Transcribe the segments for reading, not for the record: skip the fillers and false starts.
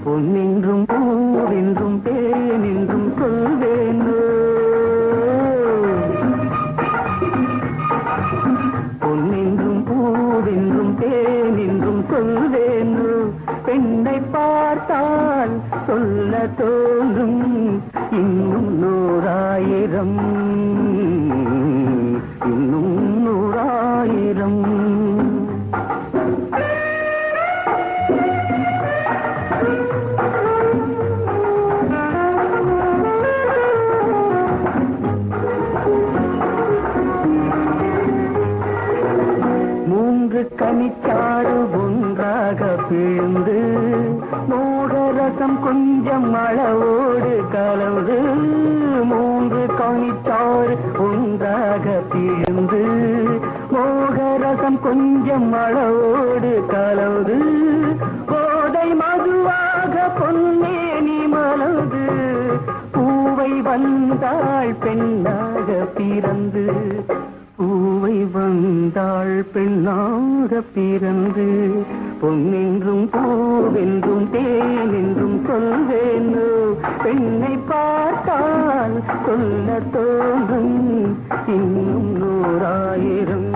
பொன்னின்றும் பூவென்றும் தேனென்றும் சொல்வேனோ, பொன்னின்றும் பூவென்றும் தேனென்றும் சொல்வேனோ, பெண்ணை பார்த்தால் சொல்ல தோன்றும் இன்னும் 100,000, இன்னும் 100,000. மூன்று கனிச்சாறு ஒன்றாக பிழிந்து மோகரசம் கொஞ்சம் அளவோடு கலந்து, மூன்று கனிச்சாறு ஒன்றாக பிழிந்து மோகரசம் கொஞ்சம் அளவோடு கலந்து, கோதை மதுவாக பொன்னேனி மலர்ந்து பூவை வந்தாள் பெண்ணாக பிறந்து, பூவை வந்தாள் பெண்ணாக பிறந்து, பொன்னென்றும் பூவென்றும் தேனென்றும் சொல்வேனோ, பெண்ணை பார்த்தால் சொல்ல தோன்றும் இன்னும் 100,000.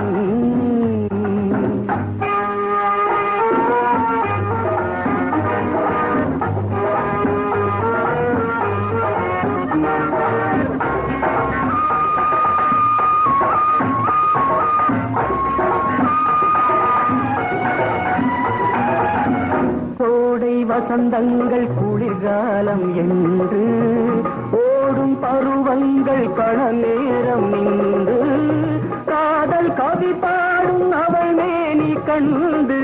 கோடை வசந்தங்கள் குளிர்காலம் என்று ஓடும் பருவங்கள் கண நேரம் நின்று, காதல் கவி பாடும் அவள் மேனி கண்டு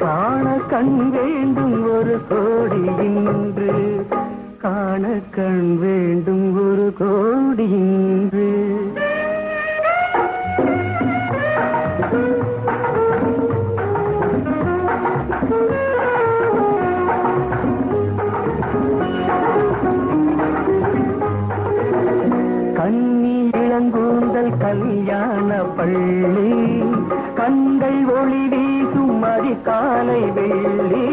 காண கண் வேண்டும் ஒரு கோடி இன்று, காண கண் வேண்டும் ஒரு கோடி இன்று. கன்னி இளங்கூந்தல் கல்யாண பள்ளி, கண்கள் ஒளி வீசும் அதிகாலை வெள்ளி,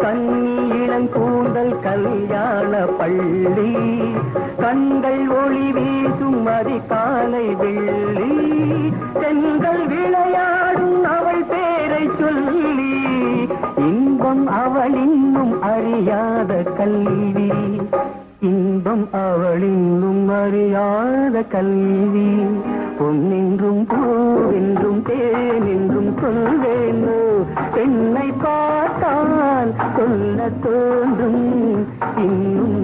கன்னி இளங்கூந்தல் கல்யாண பள்ளி, கண்கள் ஒளி வீசும் அதிகாலை வெள்ளி, பெண்கள் விளையாடும் அவள் பேரை சொல்லி, இன்பம் அவள் இன்னும் அறியாத கல்வி, இன்பம் அவள் இன்னும் அறியாத கல்வி, பொன்னென்றும் பூவென்றும் தேனென்றும் சொல்வேனோ, பெண்ணை பார்த்தால் சொல்ல தோன்றும் இன்னும்